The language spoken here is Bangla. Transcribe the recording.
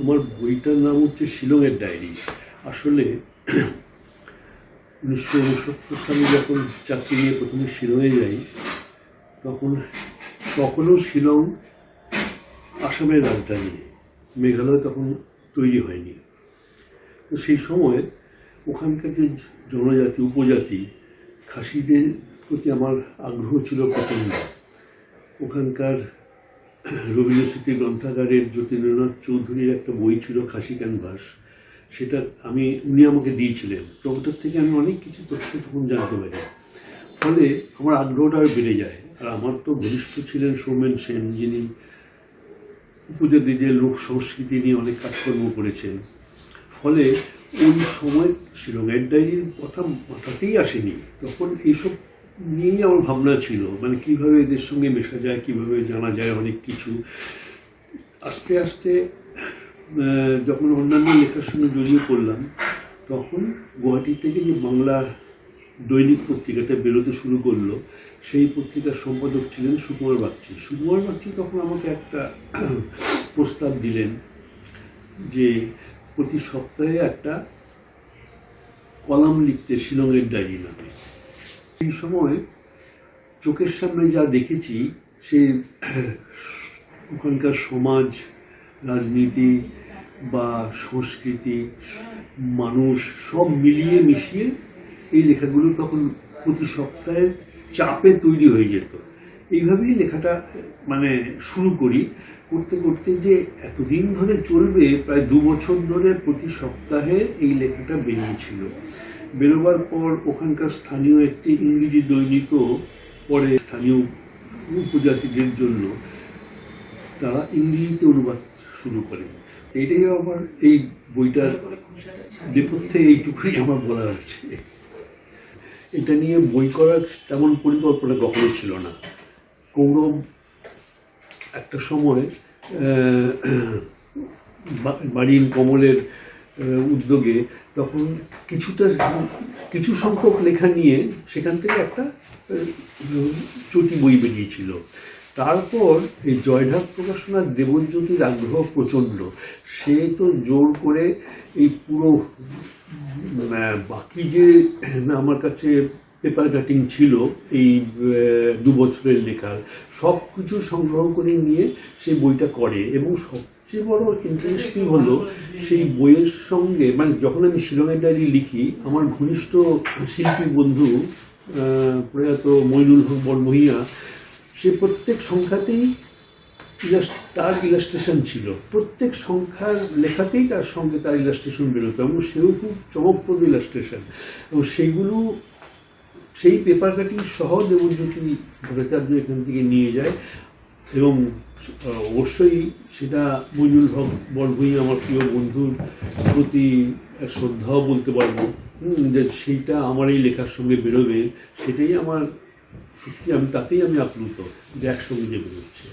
আমার বইটার নাম হচ্ছে শিলংয়ের ডায়েরি। আসলে 1969 সালে যখন চাকরি নিয়ে প্রথমে শিলংয়ে যাই, তখনও শিলং আসামের রাজধানী, মেঘালয় তখন তৈরি হয়নি। তো সেই সময় ওখানকার যে জনজাতি উপজাতি খাসিদের প্রতি আমার আগ্রহ ছিল প্রচণ্ড। ওখানকার রবীন্দ্রস্মৃতি গ্রন্থাগারের যতীন্দ্রনাথ চৌধুরীর একটা বই ছিল খাসি ক্যানভাস, সেটা উনি আমাকে দিয়েছিলেন। তো ওটার থেকে আমি অনেক কিছু তথ্য তখন জানতে পারি। ফলে আমার আগ্রহটা আরও বেড়ে যায়। আর আমার তো ঘনিষ্ঠ ছিলেন সৌমেন সেন, যিনি উপজাতিদের লোক সংস্কৃতি নিয়ে অনেক কাজকর্ম করেছেন। ফলে ওই সময় শিলংয়ের ডায়েরির কথা মাথাতেই আসেনি। তখন এইসব নিয়েই আমার ভাবনা ছিল, মানে কীভাবে এদের সঙ্গে মেশা যায়, কীভাবে জানা যায় অনেক কিছু। আস্তে আস্তে যখন অন্যান্য লেখার সঙ্গে জড়িয়ে পড়লাম, তখন গুয়াহাটি থেকে যে বাংলা দৈনিক পত্রিকাটা বেরোতে শুরু করলো, সেই পত্রিকার সম্পাদক ছিলেন সুকুমার বাগচি। সুকুমার বাগচি তখন আমাকে একটা প্রস্তাব দিলেন যে প্রতি সপ্তাহে একটা কলাম লিখতে শিলংয়ের ডায়েরি নামে। এই সময় চোখের সামনে যা দেখেছি, সে ওখানকার সমাজ, রাজনীতি বা সংস্কৃতি, মানুষ সব মিলিয়ে মিশিয়ে এই লেখাগুলো তখন প্রতি সপ্তাহে চাপে তৈরি হয়ে যেত। এইভাবেই লেখাটা মানে শুরু করি। করতে করতে যে এতদিন ধরে চলবে, প্রায় 2 বছর ধরে প্রতি সপ্তাহে এই লেখাটা বেরিয়েছিল। বেরোবার পর ওখানকার স্থানীয় একটি ইংরেজি দৈনিকও পরে স্থানীয় উপজাতিদের জন্য তারা ইংরেজিতে অনুবাদ শুরু করে। এটাই আমার এই বইটার নেপথ্যে এইটুকুই আমার বলা আছে। এটা নিয়ে বই করার তেমন পরিকল্পনা কখনো ছিল না। কৌরব একটা সময় বাড়ির কমলের উদ্যোগে তখন কিছু সংখ্যক লেখা নিয়ে সেখান থেকে একটা চটি বই বেরিয়েছিল। তারপর এই জয়ঢাক প্রকাশনার দেবজ্যোতির আগ্রহ প্রচণ্ড। সে তো জোর করে এই পুরো বাকি যে আমার কাছে পেপার কাটিং ছিল এই 2 বছরের লেখার, সব কিছু সংগ্রহ করে নিয়ে সেই বইটা করে। এবং সবচেয়ে বড় ইন্টারেস্টিং হলো সেই বইয়ের সঙ্গে, মানে যখন আমি শিলংয়ের ডায়েরি লিখি, আমার ঘনিষ্ঠ শিল্পী বন্ধু প্রয়াত মইনুল হক বড়মহিয়া, সে প্রত্যেক সংখ্যাতেই তার ইলাস্ট্রেশন ছিল। প্রত্যেক সংখ্যার লেখাতেই তার সঙ্গে তার ইলাস্ট্রেশন বেরোতো, এবং সেও খুব চমকপ্রদ ইলাস্ট্রেশন। এবং সেই পেপার কাটিং সহ দেবজ্যোতি ভট্টাচার্য এখান থেকে নিয়ে যায়। এবং অবশ্যই সেটা মইনুল হক বড়ভূঁইয়া আমার প্রিয় বন্ধুর প্রতি শ্রদ্ধাও বলতে পারবো, যে সেইটা আমার এই লেখার সঙ্গে বেরোবে। সেটাই আমার সত্যি, তাতেই আমি আপ্লুত যে একসঙ্গে যে বেরোচ্ছে।